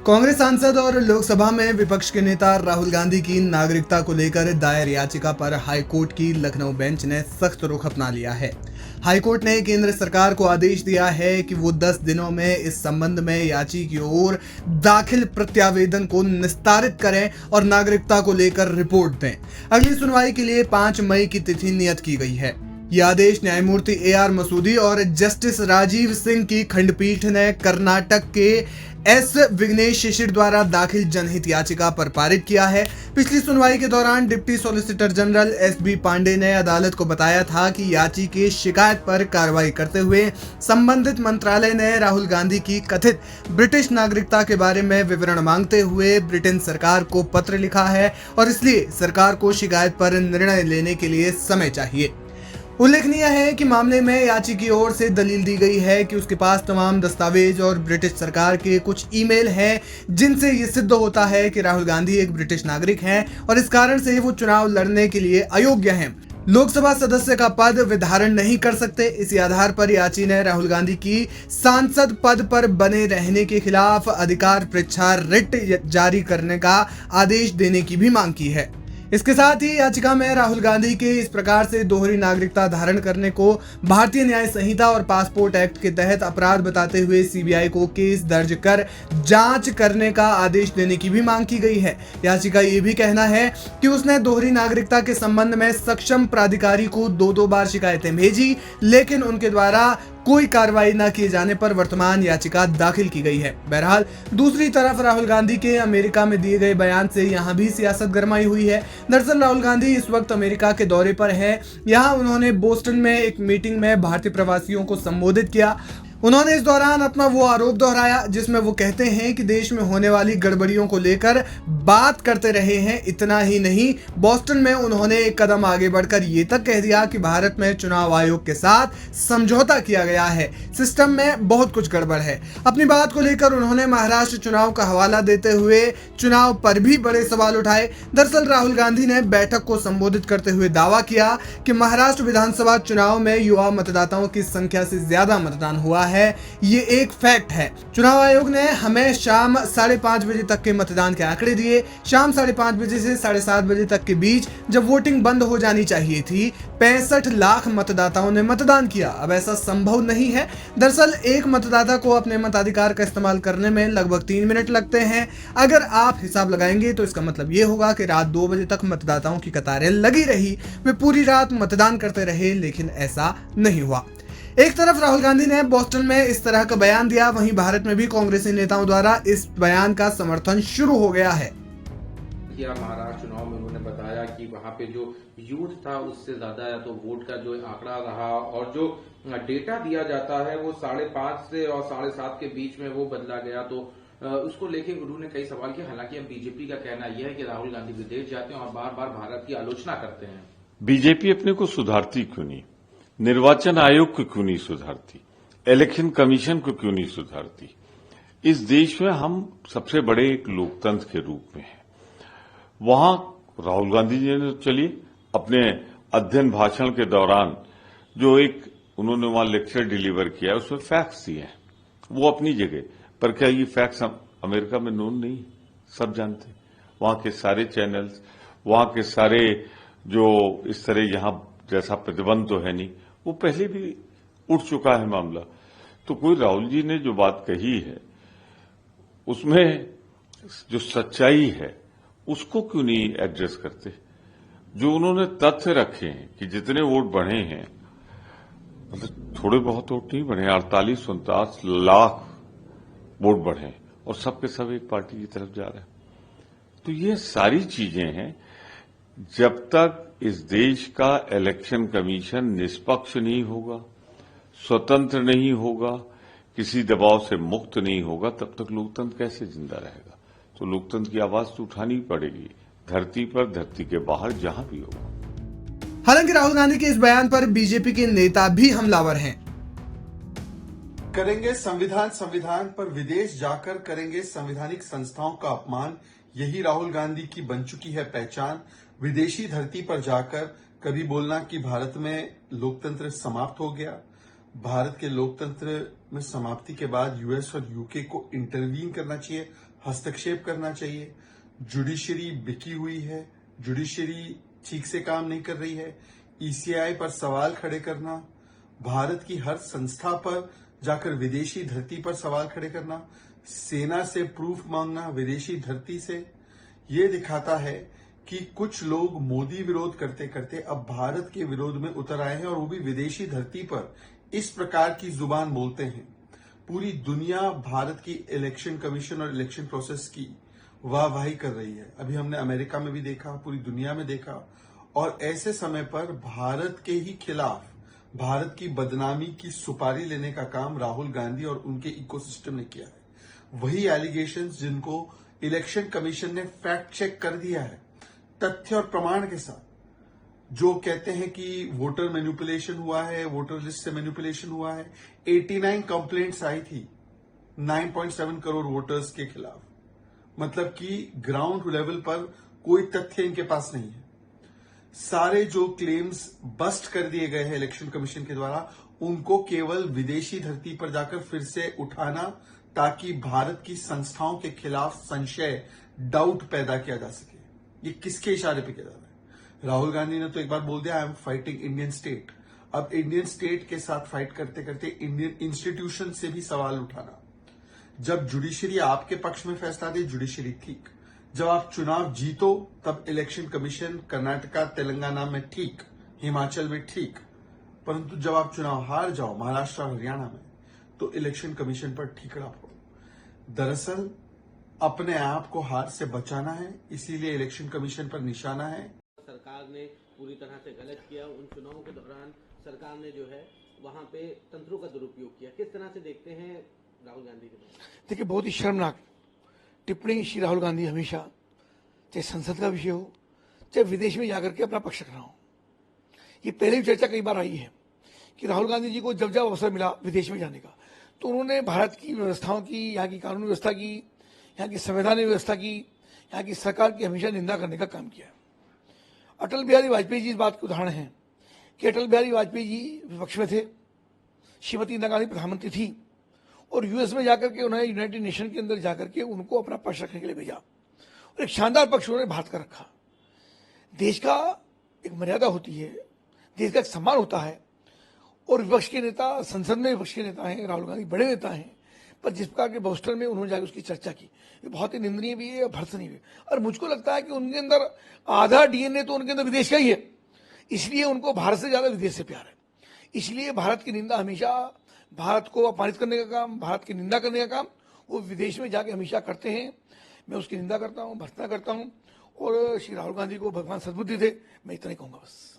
कांग्रेस सांसद और लोकसभा में विपक्ष के नेता राहुल गांधी की नागरिकता को लेकर दायर याचिका पर हाईकोर्ट की लखनऊ बेंच ने सख्त रुख अपना लिया है। हाईकोर्ट ने केंद्र सरकार को आदेश दिया है कि वो 10 दिनों में इस संबंध में याची की ओर दाखिल प्रत्यावेदन को निस्तारित करें और नागरिकता को लेकर रिपोर्ट दें। अगली सुनवाई के लिए 5 मई की तिथि नियत की गई है। यह आदेश न्यायमूर्ति AR मसूदी और जस्टिस राजीव सिंह की खंडपीठ ने कर्नाटक के S विघ्नेश शिशिर द्वारा दाखिल जनहित याचिका पर पारित किया है। पिछली सुनवाई के दौरान deputy solicitor general SB Pandey ने अदालत को बताया था कि याची की शिकायत पर कार्रवाई करते हुए संबंधित मंत्रालय ने राहुल गांधी की कथित ब्रिटिश नागरिकता के बारे में विवरण मांगते हुए ब्रिटेन सरकार को पत्र लिखा है और इसलिए सरकार को शिकायत पर निर्णय लेने के लिए समय चाहिए। उल्लेखनीय है कि मामले में याची की ओर से दलील दी गई है कि उसके पास तमाम दस्तावेज और ब्रिटिश सरकार के कुछ ईमेल हैं जिनसे ये सिद्ध होता है कि राहुल गांधी एक ब्रिटिश नागरिक हैं और इस कारण से वो चुनाव लड़ने के लिए अयोग्य हैं, लोकसभा सदस्य का पद वे धारण नहीं कर सकते। इसी आधार पर याची ने राहुल गांधी की सांसद पद पर बने रहने के खिलाफ अधिकार परीक्षा रिट जारी करने का आदेश देने की भी मांग की है। इसके साथ ही याचिका में राहुल गांधी के इस प्रकार से दोहरी नागरिकता धारण करने को भारतीय न्याय संहिता और पासपोर्ट एक्ट के तहत अपराध बताते हुए CBI को केस दर्ज कर जांच करने का आदेश देने की भी मांग की गई है। याचिका ये भी कहना है कि उसने दोहरी नागरिकता के संबंध में सक्षम प्राधिकारी को 2 बार शिकायतें भेजी, लेकिन उनके द्वारा कोई कार्रवाई न किए जाने पर वर्तमान याचिका दाखिल की गई है। बहरहाल दूसरी तरफ राहुल गांधी के अमेरिका में दिए गए बयान से यहां भी सियासत गरमाई हुई है। दरअसल राहुल गांधी इस वक्त अमेरिका के दौरे पर है। यहां उन्होंने बोस्टन में एक मीटिंग में भारतीय प्रवासियों को संबोधित किया। उन्होंने इस दौरान अपना वो आरोप दोहराया जिसमें वो कहते हैं कि देश में होने वाली गड़बड़ियों को लेकर बात करते रहे हैं। इतना ही नहीं, बोस्टन में उन्होंने एक कदम आगे बढ़कर ये तक कह दिया कि भारत में चुनाव आयोग के साथ समझौता किया गया है, सिस्टम में बहुत कुछ गड़बड़ है। अपनी बात को लेकर उन्होंने महाराष्ट्र चुनाव का हवाला देते हुए चुनाव पर भी बड़े सवाल उठाए। दरअसल राहुल गांधी ने बैठक को संबोधित करते हुए दावा किया कि महाराष्ट्र विधानसभा चुनाव में युवा मतदाताओं की संख्या से ज्यादा मतदान हुआ है, ये एक फैक्ट है। चुनाव आयोग ने हमें शाम 5:30 बजे तक के मतदान के आंकड़े दिए। शाम 5:30 बजे से 7:30 बजे तक के बीच जब वोटिंग बंद हो जानी चाहिए थी, 65 लाख मतदाताओं ने मतदान किया। अब ऐसा संभव नहीं है। दरअसल एक मतदाता को अपने मताधिकार का इस्तेमाल करने में लगभग 3 मिनट लगते हैं। अगर आप हिसाब लगाएंगे तो इसका मतलब ये होगा कि रात 2 बजे तक मतदाताओं की कतारें लगी रही, वे पूरी रात मतदान करते रहे, लेकिन ऐसा नहीं हुआ। एक तरफ राहुल गांधी ने बोस्टन में इस तरह का बयान दिया, वहीं भारत में भी कांग्रेसी नेताओं द्वारा इस बयान का समर्थन शुरू हो गया है। महाराष्ट्र चुनाव में उन्होंने बताया कि वहां पे जो यूथ था उससे ज्यादा या तो वोट का जो आंकड़ा रहा और जो डेटा दिया जाता है वो 5:30 से और 7:30 के बीच में वो बदला गया। तो उसको लेके उन्होंने कई सवाल किए। हालांकि अब बीजेपी का कहना यह है कि राहुल गांधी विदेश जाते हैं और बार बार भारत की आलोचना करते हैं। बीजेपी अपने को सुधारती क्यों नहीं? निर्वाचन आयोग को क्यों नहीं सुधारती? इलेक्शन कमीशन को क्यों नहीं सुधारती? इस देश में हम सबसे बड़े एक लोकतंत्र के रूप में हैं। वहां राहुल गांधी जी ने चलिए अपने अध्ययन भाषण के दौरान जो एक उन्होंने वहां लेक्चर डिलीवर किया उसमें फैक्ट्स दिए हैं, वो अपनी जगह पर। क्या ये फैक्ट्स अमेरिका में नोन नहीं? सब जानते। वहां के सारे चैनल्स, वहां के सारे जो इस तरह यहां जैसा प्रतिबंध तो है नहीं, वो पहले भी उठ चुका है मामला। तो कोई राहुल जी ने जो बात कही है उसमें जो सच्चाई है उसको क्यों नहीं एड्रेस करते? जो उन्होंने तथ्य रखे हैं कि जितने वोट बढ़े हैं, मतलब थोड़े बहुत वोट नहीं बढ़े, 48-49 लाख वोट बढ़े और सबके सब एक पार्टी की तरफ जा रहे हैं। तो ये सारी चीजें हैं। जब तक इस देश का इलेक्शन कमीशन निष्पक्ष नहीं होगा, स्वतंत्र नहीं होगा, किसी दबाव से मुक्त नहीं होगा, तब तक लोकतंत्र कैसे जिंदा रहेगा? तो लोकतंत्र की आवाज तो उठानी पड़ेगी, धरती पर, धरती के बाहर, जहां भी होगा। हालांकि राहुल गांधी के इस बयान पर बीजेपी के नेता भी हमलावर हैं। करेंगे संविधान पर विदेश जाकर करेंगे संवैधानिक संस्थाओं का अपमान, यही राहुल गांधी की बन चुकी है पहचान। विदेशी धरती पर जाकर कभी बोलना कि भारत में लोकतंत्र समाप्त हो गया, भारत के लोकतंत्र में समाप्ति के बाद यूएस और यूके को इंटरवीन करना चाहिए, हस्तक्षेप करना चाहिए। जुडिशरी बिकी हुई है, जुडिशरी ठीक से काम नहीं कर रही है। ईसीआई पर सवाल खड़े करना, भारत की हर संस्था पर जाकर विदेशी धरती पर सवाल खड़े करना, सेना से प्रूफ मांगना विदेशी धरती से, ये दिखाता है कि कुछ लोग मोदी विरोध करते करते अब भारत के विरोध में उतर आए हैं और वो भी विदेशी धरती पर इस प्रकार की जुबान बोलते हैं। पूरी दुनिया भारत की इलेक्शन कमीशन और इलेक्शन प्रोसेस की वाहवाही कर रही है। अभी हमने अमेरिका में भी देखा, पूरी दुनिया में देखा, और ऐसे समय पर भारत के ही खिलाफ भारत की बदनामी की सुपारी लेने का काम राहुल गांधी और उनके इकोसिस्टम ने किया है। वही एलिगेशंस जिनको इलेक्शन कमीशन ने फैक्ट चेक कर दिया है तथ्य और प्रमाण के साथ, जो कहते हैं कि वोटर मैनिपुलेशन हुआ है, वोटर लिस्ट से मैनिपुलेशन हुआ है। 89 कंप्लेंट्स आई थी 9.7 करोड़ वोटर्स के खिलाफ, मतलब कि ग्राउंड लेवल पर कोई तथ्य इनके पास नहीं है। सारे जो क्लेम्स बस्ट कर दिए गए हैं इलेक्शन कमीशन के द्वारा, उनको केवल विदेशी धरती पर जाकर फिर से उठाना, ताकि भारत की संस्थाओं के खिलाफ संशय, डाउट पैदा किया जा सके। ये किसके इशारे पे किया जा रहा है? राहुल गांधी ने तो एक बार बोल दिया, I am fighting Indian state. अब इंडियन स्टेट के साथ फाइट करते करते इंडियन इंस्टीट्यूशन से भी सवाल उठाना। जब जुडिशरी आपके पक्ष में फैसला दे, जुडिशरी ठीक। जब आप चुनाव जीतो, तब इलेक्शन कमीशन कर्नाटका, तेलंगाना में ठीक, हिमाचल में ठीक, परंतु जब आप चुनाव हार जाओ महाराष्ट्र और हरियाणा में, तो इलेक्शन कमीशन पर ठीकरा पड़ो। दरअसल अपने आप को हार से बचाना है, इसीलिए इलेक्शन कमीशन पर निशाना है। सरकार ने पूरी तरह से गलत किया। उन चुनावों के दौरान सरकार ने जो है वहां पे तंत्रों का दुरुपयोग किया। किस तरह से देखते हैं राहुल गांधी के बारे में? देखिए, बहुत ही शर्मनाक टिप्पणी श्री राहुल गांधी हमेशा, चाहे संसद का विषय हो, चाहे विदेश में जाकर के अपना पक्ष रखना हो। ये पहले भी चर्चा कई बार आई है कि राहुल गांधी जी को जब जब अवसर मिला विदेश में जाने का, तो उन्होंने भारत की व्यवस्थाओं की, यहाँ की कानून व्यवस्था की, यहाँ की संवैधानिक व्यवस्था की, यहाँ की सरकार की हमेशा निंदा करने का काम किया। अटल बिहारी वाजपेयी जी इस बात के उदाहरण हैं कि अटल बिहारी वाजपेयी जी विपक्ष में थे, श्रीमती इंदिरा गांधी प्रधानमंत्री थी, और यूएस में जाकर के उन्होंने यूनाइटेड नेशन के अंदर जाकर के उनको अपना पक्ष रखने के लिए भेजा, और एक शानदार पक्ष उन्होंने भारत का रखा। देश का एक मर्यादा होती है, देश का एक सम्मान होता है, और विपक्ष के नेता, संसद में विपक्ष के नेता हैं, राहुल गांधी बड़े नेता हैं, पर जिस प्रकार के बॉस्टन में उन्होंने जाकर उसकी चर्चा की, ये बहुत ही निंदनीय भी है और भर्त्सनीय भी है। और मुझको लगता है कि उनके अंदर आधा डीएनए तो उनके अंदर विदेश का ही है, इसलिए उनको भारत से ज्यादा विदेश से प्यार है। इसलिए भारत की निंदा हमेशा, भारत को अपमानित करने का काम, भारत की निंदा करने का काम वो विदेश में जाके हमेशा करते हैं। मैं उसकी निंदा करता हूँ, भर्त्सना करता हूँ, और श्री राहुल गांधी को भगवान सद्बुद्धि दे, मैं इतना ही कहूँगा बस।